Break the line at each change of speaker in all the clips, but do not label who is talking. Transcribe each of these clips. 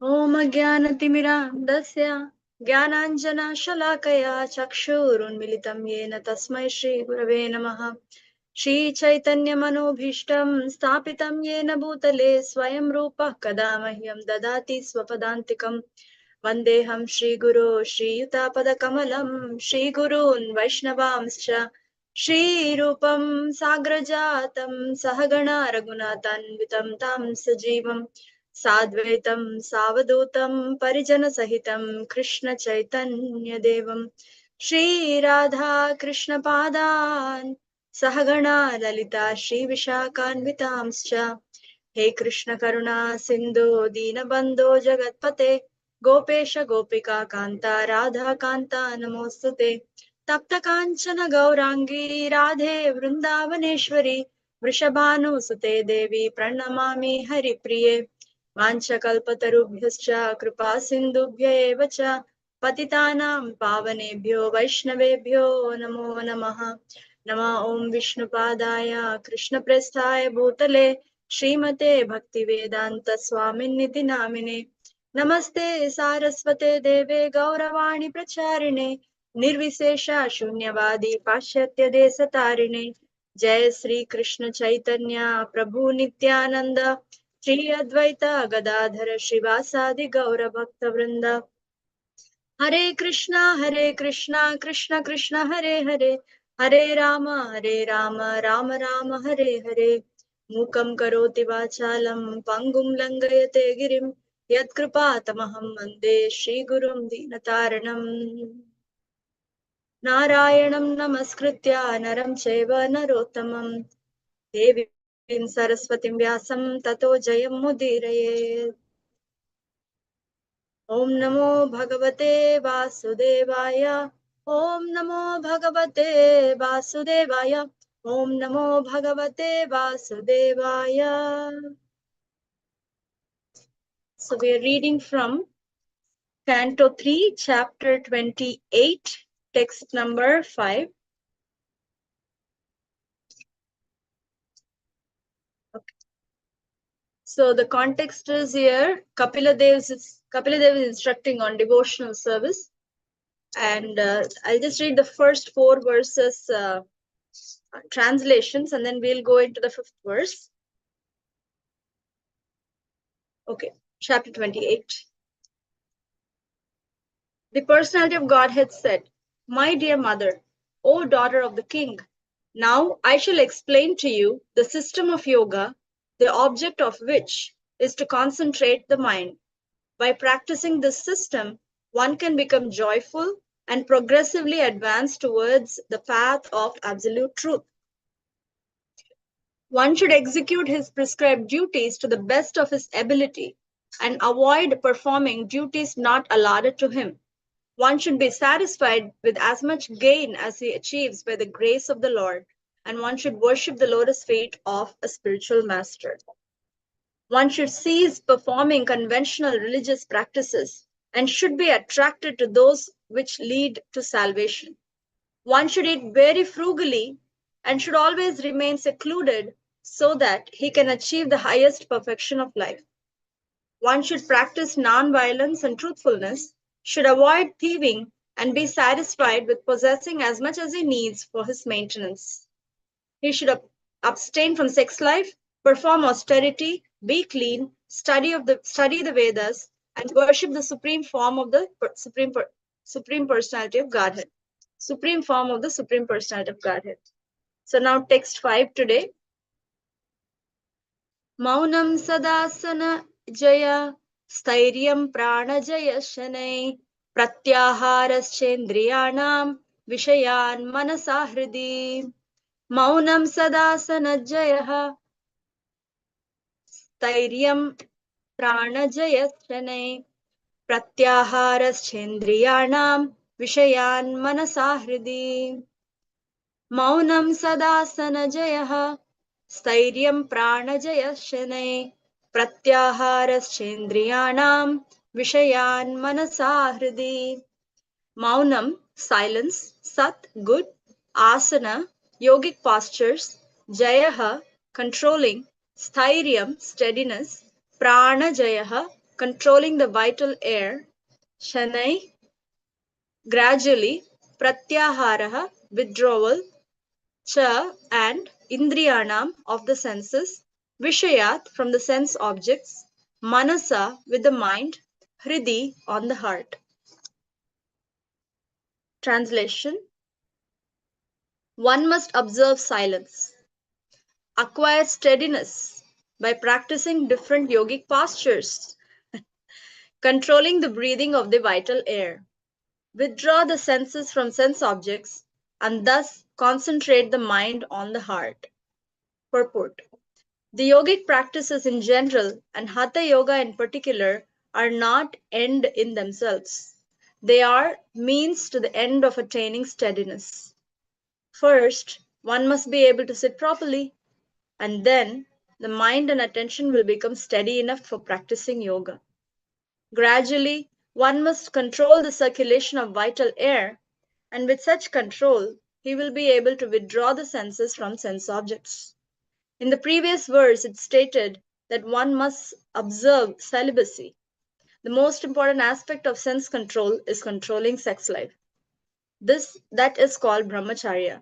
ॐ अज्ञानतिमिरान्धस्य ज्ञानाञ्जनशलाकया चक्षुरुन्मिलितं येन तस्मै श्रीगुरवे नमः। श्रीचैतन्यमनोभीष्टं स्थापितं येन भूतले स्वयं रूपः कदा मह्यं ददाति स्वपदान्तिकम्। वन्देऽहं श्रीगुरो श्रीयुतापदकमलं श्रीगुरून् वैष्णवांश्च श्रीरूपं साग्रजातं सहगणा रघुनाथान्वितं तं सजीवम् साद्वैतं सावधूतं परिजनसहितं कृष्ण चैतन्य देवं श्रीराधा कृष्णपादान् सहगणा ललिता श्रीविशाखान्वितांश्च। हे कृष्ण करुणा सिन्धो दीनबन्धो जगत्पते गोपेश गोपिका कान्ता राधा कान्ता नमोऽस्तुते। तप्त काञ्चन गौराङ्गी राधे वृन्दावनेश्वरी वृषभानुसुते देवी प्रणमामि हरिप्रिये। वाञ्छकल्पतरुभ्यश्च कृपा सिन्धुभ्य एव च पतितानां पावनेभ्यो वैष्णवेभ्यो नमो नमः। नमः ॐ विष्णुपादाय कृष्णप्रेष्ठाय भूतले श्रीमते भक्तिवेदान्त स्वामिन्निति नामिने। नमस्ते सारस्वते देवे गौरवाणी प्रचारिणे निर्विशेष शून्यवादी पाश्चात्य देशतारिणे। जय श्री कृष्ण चैतन्य प्रभु नित्यानंद श्री अद्वैत गदाधर श्रीवासादि गौर भक्त वृंद। हरे कृष्णा कृष्ण कृष्ण हरे हरे हरे राम राम राम हरे हरे। मूकं करोति वाचालं पङ्गुं लङ्घयते गिरिं यत्कृपातमहं वन्दे श्रीगुरुं दीनतारिणम्। नारायणं नमस्कृत्य नरं चैव नरोत्तमं देवीं सरस्वतीं व्यासं ततो जयमुदीरयेत्। ॐ नमो भगवते वासुदेवाय। ॐ नमो भगवते वासुदेवाय। ॐ नमो भगवते वासुदेवाय. So we are reading from Canto 3, Chapter 28, text number 5. Okay. So the context is here, Kapiladev is instructing on devotional service. And I'll just read the first 4 verses translations, and then we'll go into the 5th verse. Okay, chapter 28. The personality of Godhead said, "My dear mother, O daughter of the king, now I shall explain to you the system of yoga, the object of which is to concentrate the mind. By practicing this system, one can become joyful and progressively advance towards the path of absolute truth. One should execute his prescribed duties to the best of his ability and avoid performing duties not allotted to him. One should be satisfied with as much gain as he achieves by the grace of the Lord, and one should worship the lotus feet of a spiritual master. One should cease performing conventional religious practices and should be attracted to those which lead to salvation. One should eat very frugally and should always remain secluded so that he can achieve the highest perfection of life. One should practice non-violence and truthfulness, should avoid thieving, and be satisfied with possessing as much as he needs for his maintenance. He should abstain from sex life, perform austerity, be clean, study the Vedas, and worship the supreme form of the supreme personality of Godhead. Supreme form of the Supreme Personality of Godhead. So now text 5 today. Maunam sadasana jaya stairyam pranajaya shanai pratyaharaschendriyanam vishayan manasa hridi. Maunam sadasana jaya stairyam pranajaya shanai pratyaharaschendriyanam vishayan manasa hridi. मौनं सदासनजयः स्थैर्यं प्राणजयः शनैः प्रत्याहारश्चेन्द्रियाणां विषयान् मनसा हृदि. Maunam, silence, sat, good, asana, yogic postures, jayaha, controlling, sthairyam, steadiness, prana jayaha, controlling the vital air, shanai, gradually, pratyaharaha, withdrawal, cha, and indriyanam of the senses, vishayat from the sense objects, manasa with the mind, hridi on the heart. Translation: one must observe silence, acquire steadiness by practicing different yogic postures, controlling the breathing of the vital air, withdraw the senses from sense objects, and thus concentrate the mind on the heart. Purport: the yogic practices in general and Hatha Yoga in particular are not end in themselves. They are means to the end of attaining steadiness. First, one must be able to sit properly, and then the mind and attention will become steady enough for practicing yoga. Gradually, one must control the circulation of vital air, and with such control, he will be able to withdraw the senses from sense objects. In the previous verse, it stated that one must observe celibacy. The most important aspect of sense control is controlling sex life. That is called brahmacharya.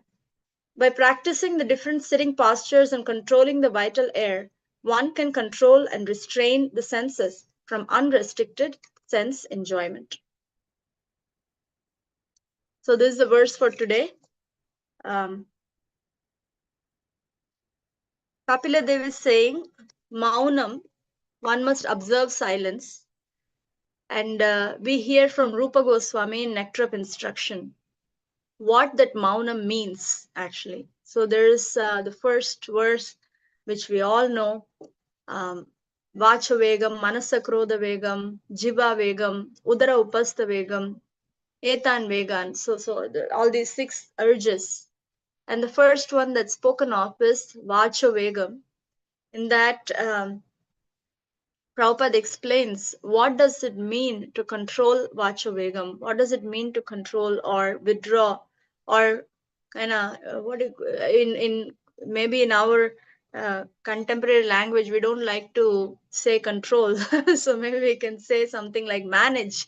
By practicing the different sitting postures and controlling the vital air, one can control and restrain the senses from unrestricted sense enjoyment. So, this is the verse for today. Kapila Devi is saying, Maunam, one must observe silence. And we hear from Rupa Goswami in Nectar of Instruction what that Maunam means, actually. So, there is the first verse, which we all know. Vacha Vegam, Manasa Krodha Vegam, Jiva Vegam, Udara Upastha Vegam, Etan Vegan. So all these 6 urges. And the first one that's spoken of is Vacha Vegam. In that, Prabhupada explains what does it mean to control Vacha Vegam? What does it mean to control or withdraw or kind of in maybe in our contemporary language we don't like to say control, so maybe we can say something like manage.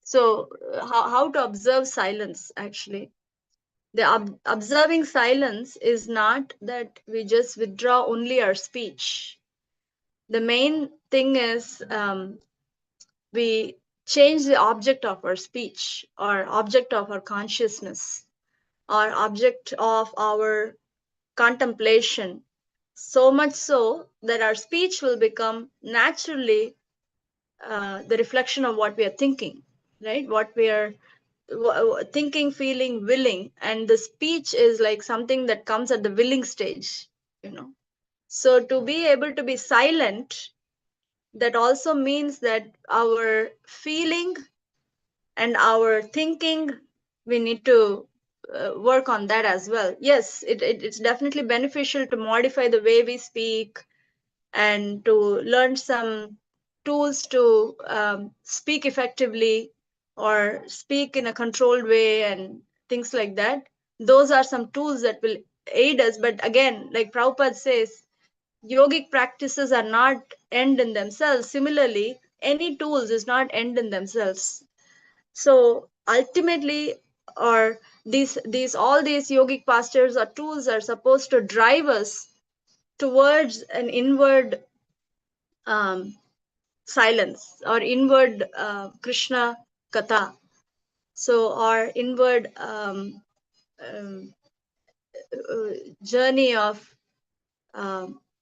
So how to observe silence actually? The observing silence is not that we just withdraw only our speech. The main thing is we change the object of our speech or object of our consciousness or object of our contemplation, so much so that our speech will become naturally the reflection of what we are thinking, right? What we are thinking, feeling, willing, and the speech is like something that comes at the willing stage, you know. So to be able to be silent, that also means that our feeling and our thinking, we need to work on that as well. Yes, it's definitely beneficial to modify the way we speak and to learn some tools to speak effectively or speak in a controlled way and things like that. Those are some tools that will aid us. But again, like Prabhupada says, yogic practices are not end in themselves. Similarly, any tools is not end in themselves. So ultimately, or these all these yogic postures or tools are supposed to drive us towards an inward silence or inward Krishna Katha. So our inward um, journey of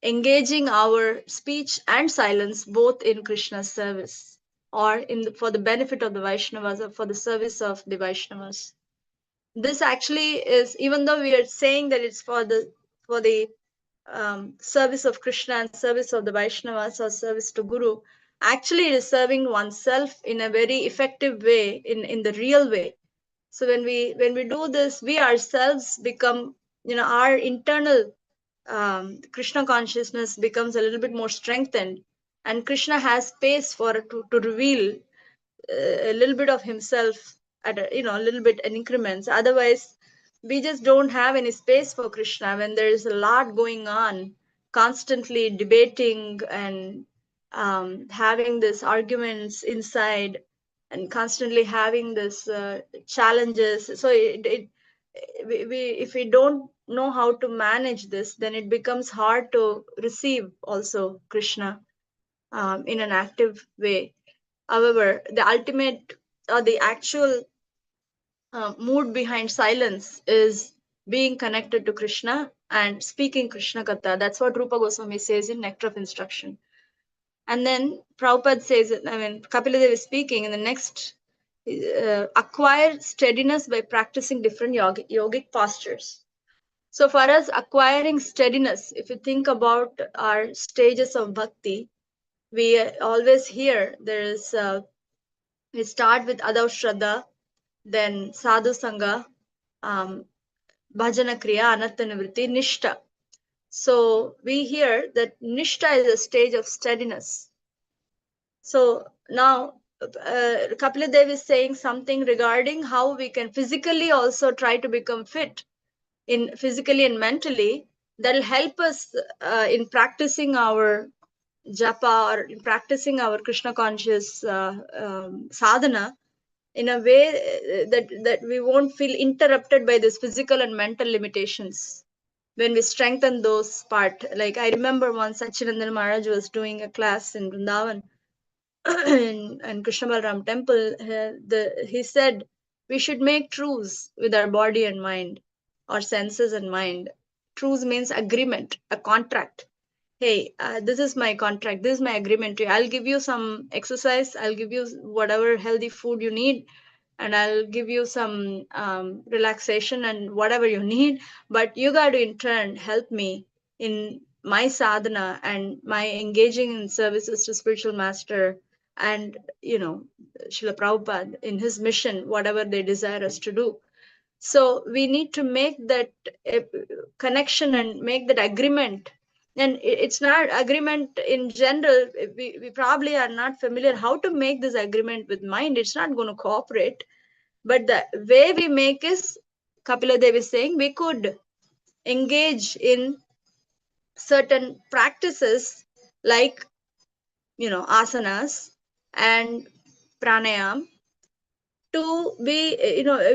engaging our speech and silence both in Krishna's service or for the benefit of the Vaishnavas or for the service of the Vaishnavas. This actually is, even though we are saying that it's for the service of Krishna and service of the Vaishnavas or service to Guru, actually it is serving oneself in a very effective way, in the real way. So when we do this, we ourselves become, our internal Krishna consciousness becomes a little bit more strengthened, and Krishna has space to reveal a little bit of himself at a little bit in increments. Otherwise, we just don't have any space for Krishna when there is a lot going on, constantly debating and having these arguments inside and constantly having this challenges. So if we don't know how to manage this, then it becomes hard to receive also Krishna in an active way. However, the ultimate or the actual mood behind silence is being connected to Krishna and speaking Krishna Katha. That's what Rupa Goswami says in Nectar of Instruction. And then Prabhupada says, Kapila is speaking in the next, acquire steadiness by practicing different yogic postures. So for us, acquiring steadiness, if you think about our stages of bhakti, we always hear there is, we start with Adav Shraddha, then Sadhu Sangha, Bhajana Kriya, Anatta Nivritti, Nishta. So we hear that Nishta is a stage of steadiness. So now Kapila Dev is saying something regarding how we can physically also try to become fit in physically and mentally. That'll help us in practicing our japa or in practicing our Krishna conscious sadhana in a way that we won't feel interrupted by this physical and mental limitations when we strengthen those part. Like I remember once Sachidananda Maharaj was doing a class in Vrindavan in Krishna Balram temple. He said we should make truce with our body and mind, or senses and mind. Truce means agreement, a contract. Hey, this is my contract, this is my agreement to you. I'll give you some exercise, I'll give you whatever healthy food you need, and I'll give you some relaxation and whatever you need, but you got to in turn help me in my sadhana and my engaging in services to spiritual master and Srila Prabhupada in his mission, whatever they desire us to do. So we need to make that connection and make that agreement. And it's not agreement in general. We probably are not familiar how to make this agreement with mind. It's not going to cooperate. But the way we make is, Kapila Devi is saying, we could engage in certain practices like, asanas and pranayam to be,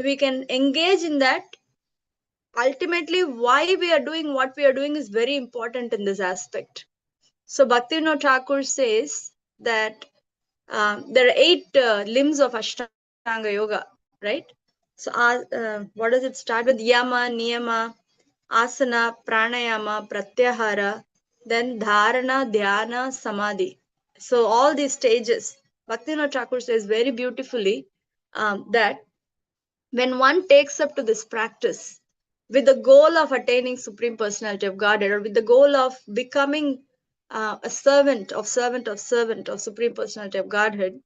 we can engage in that. Ultimately, why we are doing what we are doing is very important in this aspect. So Bhaktivinoda Thakur says that there are 8 limbs of Ashtanga Yoga, right? So what does it start with? Yama, Niyama, Asana, Pranayama, Pratyahara, then Dharana, Dhyana, Samadhi. So all these stages, Bhaktivinoda Thakur says very beautifully that when one takes up to this practice with the goal of attaining Supreme Personality of Godhead, or with the goal of becoming a servant of Supreme Personality of Godhead,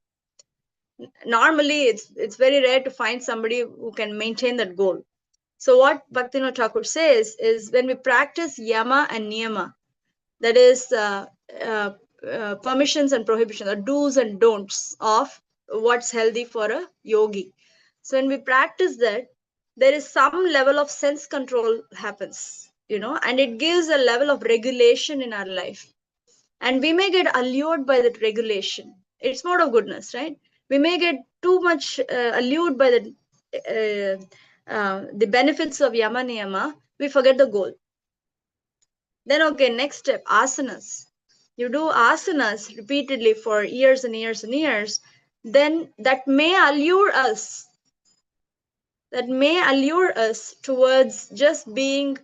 normally it's very rare to find somebody who can maintain that goal. So what Bhaktivinoda Thakur says is, when we practice yama and niyama, that is permissions and prohibitions, or do's and don'ts of what's healthy for a yogi. So when we practice that, there is some level of sense control happens, and it gives a level of regulation in our life. And we may get allured by that regulation. It's mode of goodness, right? We may get too much allured by the benefits of yama niyama. We forget the goal. Then, okay, next step, asanas. You do asanas repeatedly for years and years and years, then that may allure us. That may allure us towards just being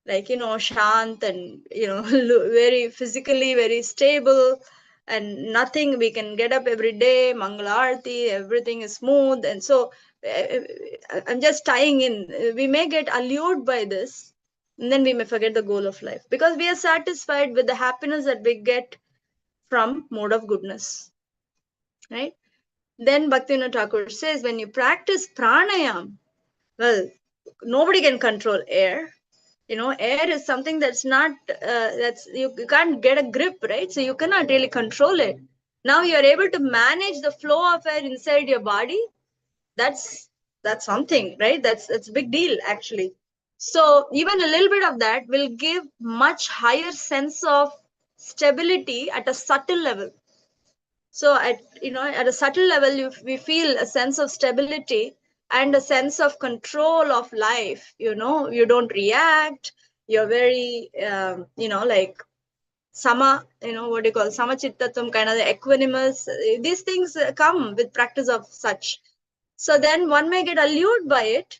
like, shant and, very physically very stable and nothing. We can get up every day, Mangala Aarti, everything is smooth. And so I'm just tying in. We may get allured by this, and then we may forget the goal of life, because we are satisfied with the happiness that we get from mode of goodness, right? Then Bhaktivinoda Thakur says, when you practice pranayam, well, nobody can control air. Air is something that's not, you can't get a grip, right? So you cannot really control it. Now you're able to manage the flow of air inside your body. That's something, right? That's a big deal, actually. So even a little bit of that will give much higher sense of stability at a subtle level. So at a subtle level, we feel a sense of stability and a sense of control of life. You don't react. You're very like sama, what do you call samachittatum, kind of the equanimous. These things come with practice of such. So then one may get allured by it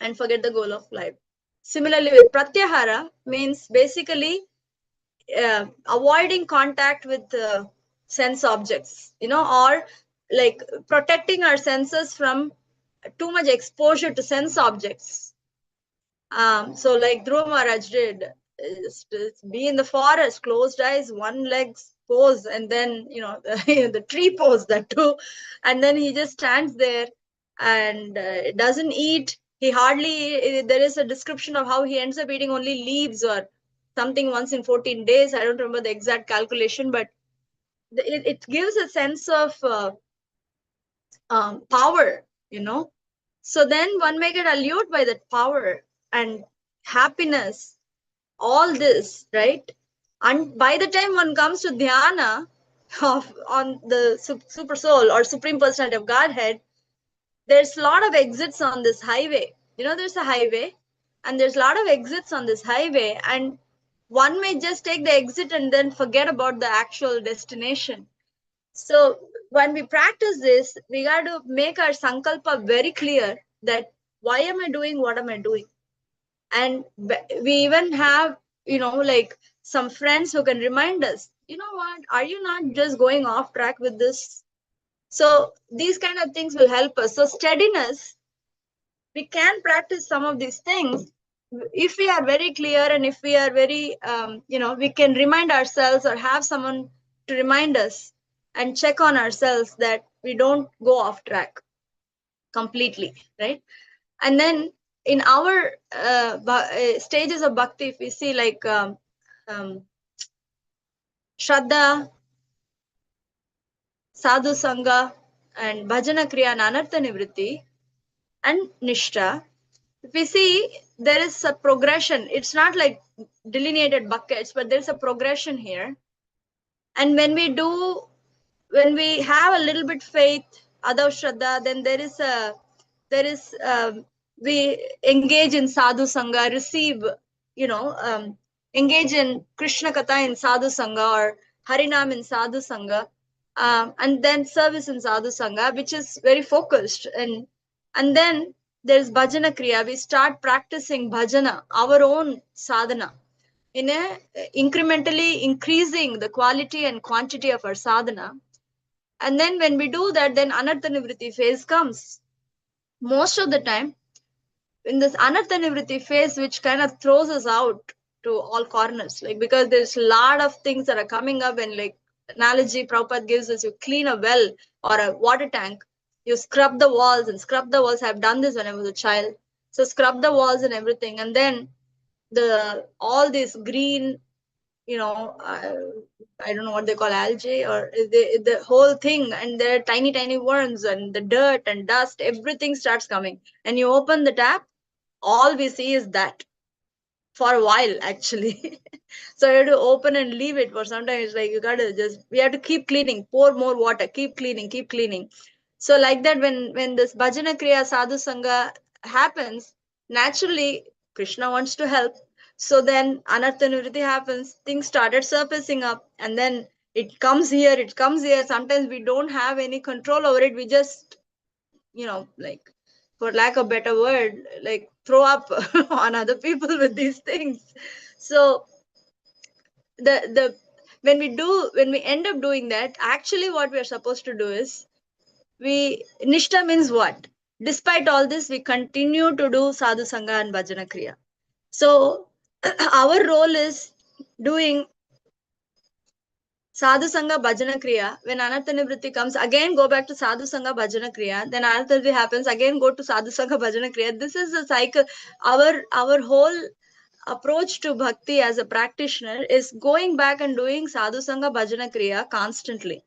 and forget the goal of life. Similarly, with pratyahara means basically avoiding contact with sense objects, or like protecting our senses from too much exposure to sense objects. So like Dhruva Maharaj did, be in the forest, closed eyes, one leg pose, and then the tree pose, that too, and then he just stands there and doesn't eat. He hardly. There is a description of how he ends up eating only leaves or something once in 14 days. I don't remember the exact calculation, but it gives a sense of power, So then one may get allured by that power and happiness, all this, right? And by the time one comes to dhyana on the super soul or supreme personality of Godhead, there's a lot of exits on this highway. There's a highway and there's a lot of exits on this highway, and one may just take the exit and then forget about the actual destination. So when we practice this, we got to make our sankalpa very clear that why am I doing what am I doing? And we even have, like some friends who can remind us, what, are you not just going off track with this? So these kind of things will help us. So steadiness, we can practice some of these things if we are very clear, and if we are very we can remind ourselves or have someone to remind us and check on ourselves that we don't go off track completely, right? And then in our stages of bhakti, if we see like shraddha, sadhu sangha, and bhajana kriya and anartha nivritti and nishta, if we see, there is a progression. It's not like delineated buckets, but there's a progression here. And when we have a little bit faith, adav shraddha, then we engage in sadhu sangha, receive, engage in Krishna katha in sadhu sangha or harinam in sadhu sangha, and then service in sadhu sangha, which is very focused. And then there's bhajana kriya. We start practicing bhajana, our own sadhana, in a incrementally increasing the quality and quantity of our sadhana. And then when we do that, then anartha nivritti phase comes. Most of the time, in this anartha nivritti phase, which kind of throws us out to all corners, like because there's a lot of things that are coming up, and like analogy Prabhupada gives us, you clean a well or a water tank, you scrub the walls and scrub the walls. I've done this when I was a child. So scrub the walls and everything, and then all this green, I don't know what they call algae or the whole thing, and there are tiny worms and the dirt and dust, everything starts coming, and you open the tap, all we see is that for a while actually. So you have to open and leave it for some time. It's like we have to keep cleaning, pour more water, keep cleaning. So like that, when this bhajana kriya sadhu sangha happens, naturally Krishna wants to help. So then anartha nivritti happens, things started surfacing up, and then it comes here. Sometimes we don't have any control over it. We just, like, for lack of better word, like throw up on other people with these things. So when we end up doing that, actually what we are supposed to do is, nishta means what? Despite all this, we continue to do sadhu sangha and bhajana kriya. So our role is doing sadhu sangha bhajana kriya. When anartha nivritti comes, again go back to sadhu sangha bhajana kriya. Then anartha nivritti happens, again go to sadhu sangha bhajana kriya. This is the cycle. Our whole approach to bhakti as a practitioner is going back and doing sadhu sangha bhajana kriya constantly,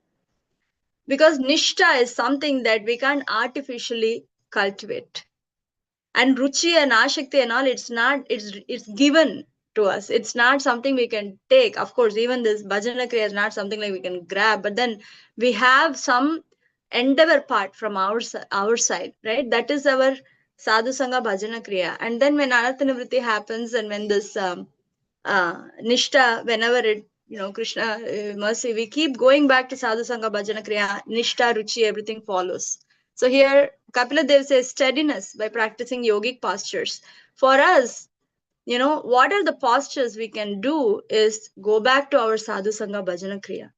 because nishta is something that we can't artificially cultivate. And ruchi and ashakti and all, it's given. to us. It's not something we can take. Of course, even this bhajana kriya is not something like we can grab, but then we have some endeavor part from our side, right? That is our sadhu sangha bhajana kriya. And then when anartha nivritti happens, and when this nishta, whenever it, Krishna mercy, we keep going back to sadhu sangha bhajana kriya, nishta, ruchi, everything follows. So here Kapila Dev says steadiness by practicing yogic postures. For us, what are the postures we can do is go back to our sadhu sangha bhajana kriya,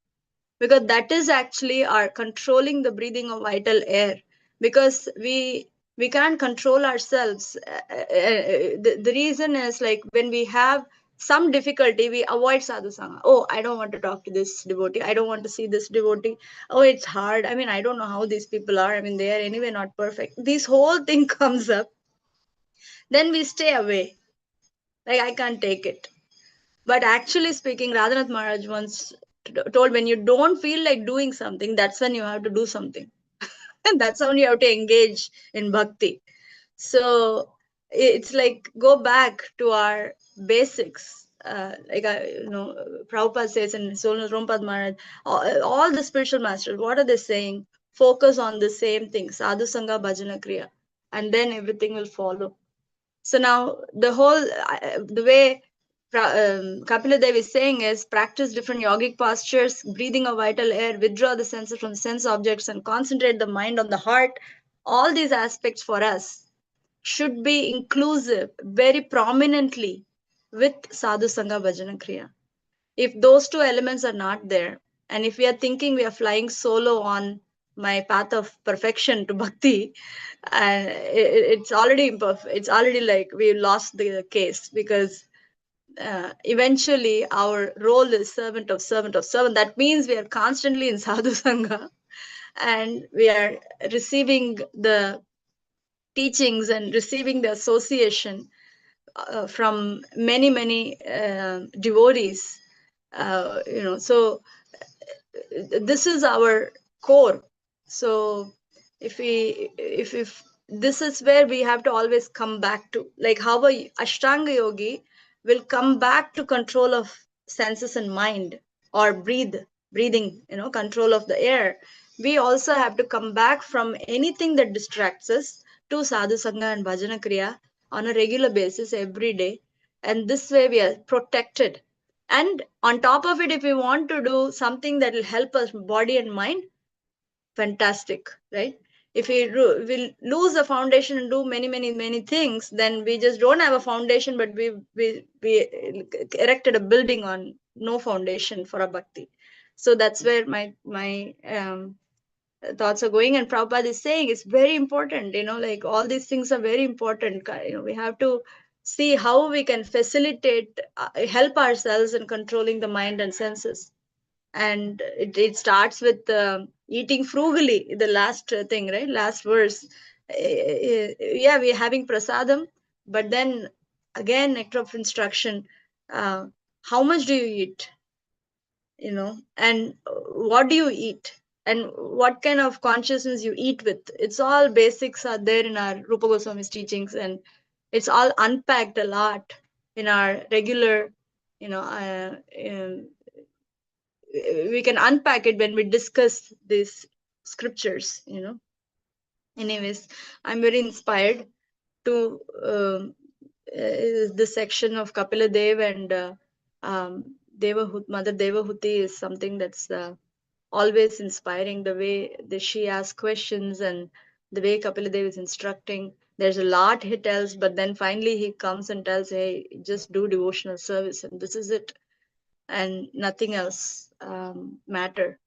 because that is actually our controlling the breathing of vital air, because we can't control ourselves. The reason is, like, when we have some difficulty, we avoid sadhu sangha. Oh, I don't want to talk to this devotee, I don't want to see this devotee. Oh, it's hard, I mean, I don't know how these people are, I mean, they are anyway not perfect. This whole thing comes up, then we stay away, like, I can't take it. But actually speaking, Radhanath Maharaj once told, when you don't feel like doing something, that's when you have to do something. And that's when you have to engage in bhakti. So it's like, go back to our basics. Prabhupada says in Solnas Rompad Maharaj, all the spiritual masters, what are they saying? Focus on the same thing, sadhu sangha bhajana kriya, and then everything will follow. So now the way Kapila Dev is saying is, practice different yogic postures, breathing of vital air, withdraw the senses from sense objects, and concentrate the mind on the heart. All these aspects for us should be inclusive very prominently with Sadhu Sangha Bhajana Kriya. If those two elements are not there, and if we are thinking we are flying solo on my path of perfection to bhakti, and it's already imperfect, it's already like we lost the case, because eventually our role is servant of servant of servant. That means we are constantly in sadhu sangha, and we are receiving the teachings and receiving the association from many devotees. So this is our core. So if this is where we have to always come back to, like how a ashtanga yogi will come back to control of senses and mind, or breathing, control of the air. We also have to come back from anything that distracts us to sadhu sangha and bhajana kriya on a regular basis every day, and this way we are protected. And on top of it, if we want to do something that will help us body and mind, fantastic, right? If we will lose a foundation and do many things, then we just don't have a foundation, but we erected a building on no foundation for a bhakti. So that's where my thoughts are going. And Prabhupada is saying it's very important, like all these things are very important. We have to see how we can facilitate, help ourselves in controlling the mind and senses. And it starts with eating frugally, the last thing, right? Last verse. Yeah, we're having prasadam, but then again, nectar of instruction. How much do you eat? And what do you eat, and what kind of consciousness you eat with? It's all basics are there in our Rupa Goswami's teachings, and it's all unpacked a lot in our regular, we can unpack it when we discuss these scriptures. Anyways, I'm very inspired to the section of Kapila Dev, and Mother Devahuti is something that's always inspiring, the way that she asks questions and the way Kapila Dev is instructing. There's a lot he tells, but then finally he comes and tells, hey, just do devotional service, and this is it, and nothing else matter.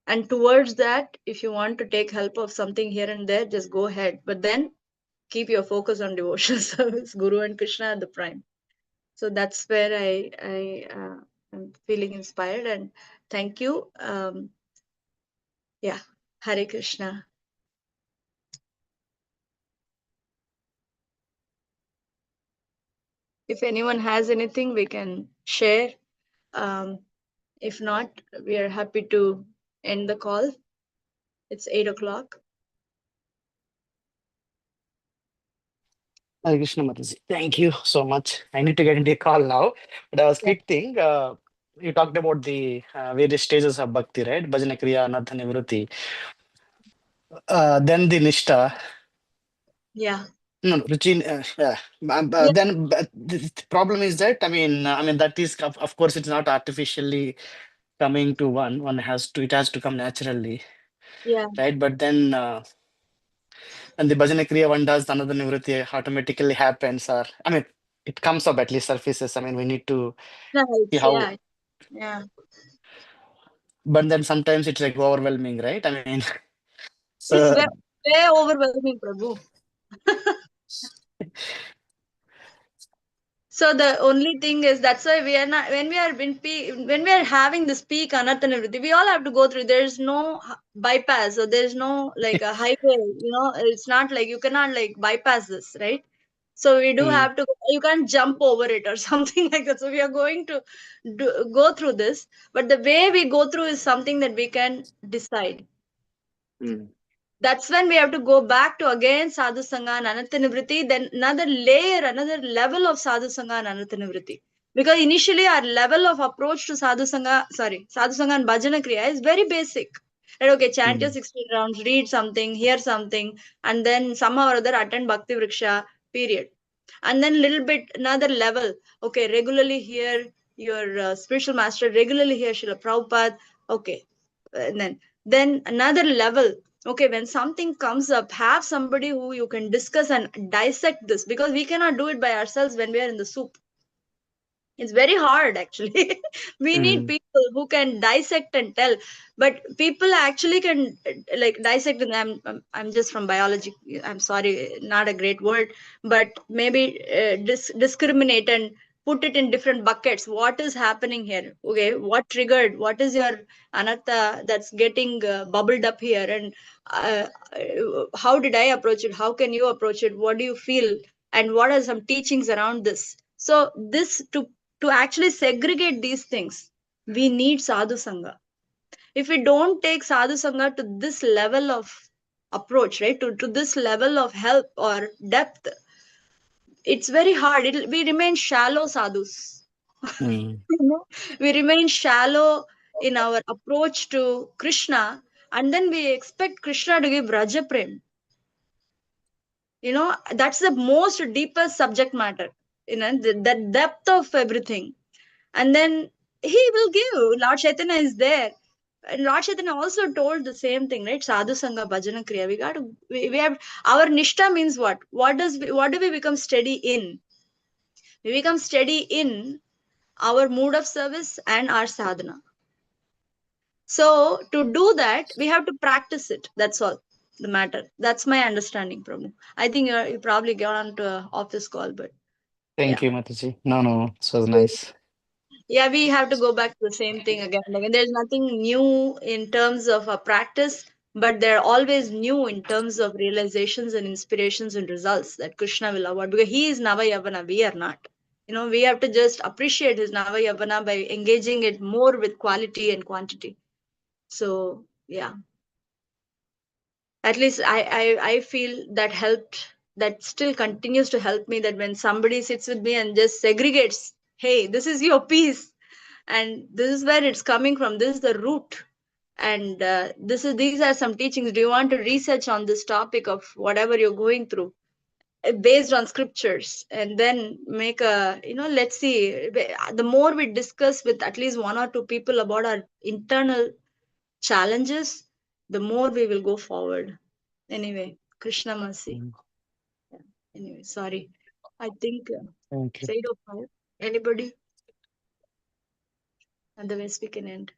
And towards that, if you want to take help of something here and there, just go ahead. But then keep your focus on devotional service. Guru and Krishna are the prime. So that's where I am feeling inspired. And thank you. Yeah, Hare Krishna. If anyone has anything, we can share. If not, we are happy to end the call. It's 8 o'clock.
Hare Krishna Mataji. Thank you so much. I need to get into a call now, but I was
Yeah.
quick thing. You talked about the various stages of bhakti, right? Bhajana Kriya, Anartha Nivrutti. Then the Nishta.
Yeah.
No, no, Ruchi, yeah.
Yeah.
Then the problem is that I mean that is of course it's not artificially coming to one. One has to, it has to come naturally,
Yeah.
right? But then when the bhajana kriya one does, another nivritti automatically happens, or I mean it comes up, at least surfaces. I mean we need to see
Right.
how,
Yeah. Yeah.
but then sometimes it's like overwhelming, right? I mean,
It's
so
way overwhelming, Prabhu. So the only thing is that's why we are not when we are when we are having this peak anartha and everything, we all have to go through. There's no bypass, so there's no like a highway. It's not like you cannot like bypass this, right? So we do
mm,
have to. You can't jump over it or something like that. So we are going to go through this, but the way we go through is something that we can decide.
mm,
That's when we have to go back to again sadhu sangha and anartha then another layer, another level of sadhu sangha and anartha. Because initially our level of approach to sadhu sangha and bhajana kriya is very basic. Right, okay, chant your
mm,
16 rounds, read something, hear something, and then somehow or other attend bhakti vriksha, period. And then little bit another level, okay, regularly hear your spiritual master, regularly hear Srila Prabhupada, okay, and then another level, okay, when something comes up, have somebody who you can discuss and dissect this, because we cannot do it by ourselves when we are in the soup. It's very hard actually. We need
mm,
people who can dissect and tell, but people actually can like dissect, and I'm just from biology, I'm sorry, not a great word, but maybe discriminate and put it in different buckets. What is happening here? Okay, what triggered, what is your anatta that's getting bubbled up here, and how did I approach it, how can you approach it, what do you feel, and what are some teachings around this? So this to actually segregate these things, we need sadhu sangha. If we don't take sadhu sangha to this level of approach, right, to this level of help or depth, it's very hard. We remain shallow sadhus.
mm,
You know, we remain shallow in our approach to Krishna, and then we expect Krishna to give Raja Prem. That's the most deepest subject matter, the depth of everything. And then he will give. Lord Chaitanya is there. And Lord Chaitanya also told the same thing, right? Sadhu Sangha Bhajana Kriya. We have our Nishta means what? What do we become steady in? We become steady in our mood of service and our sadhana. So to do that, we have to practice it. That's all the matter. That's my understanding, Prabhu. I think you probably got onto an office call, but
thank
yeah.
you, Mataji. No, no, this was nice.
Yeah, we have to go back to the same thing again and again. There's nothing new in terms of a practice, but they're always new in terms of realizations and inspirations and results that Krishna will award, because he is Navayavana, we are not. We have to just appreciate his Navayavana by engaging it more with quality and quantity. So yeah, at least I feel that helped, that still continues to help me, that when somebody sits with me and just segregates, hey, this is your piece, and this is where it's coming from, this is the root, and these are some teachings, do you want to research on this topic of whatever you're going through, based on scriptures, and then make a, let's see, the more we discuss with at least one or two people about our internal challenges, the more we will go forward. Anyway, Krishna mercy.
Mm,
Yeah. Anyway, sorry. I think
thank you.
it's 8:05. Anybody? Otherwise, we can end.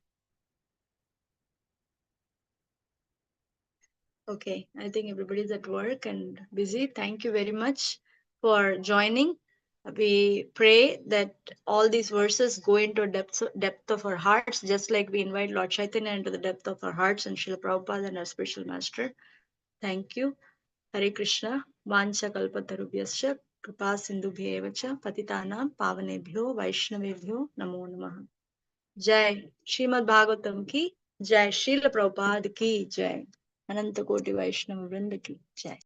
Okay. I think everybody's at work and busy. Thank you very much for joining. We pray that all these verses go into depth of our hearts, just like we invite Lord Chaitanya into the depth of our hearts and Srila Prabhupada and our spiritual master. Thank you. Hare Krishna. Vancha kalpatarubhyascha kripa sindhubhyeva cha patitanam pavanebhyo vaishnavebhyo namo namah. जय श्रीमद् भागवतम की जय, श्रील प्रभुपाद की जय, अनंत कोटि वैष्णव वृंद की जय.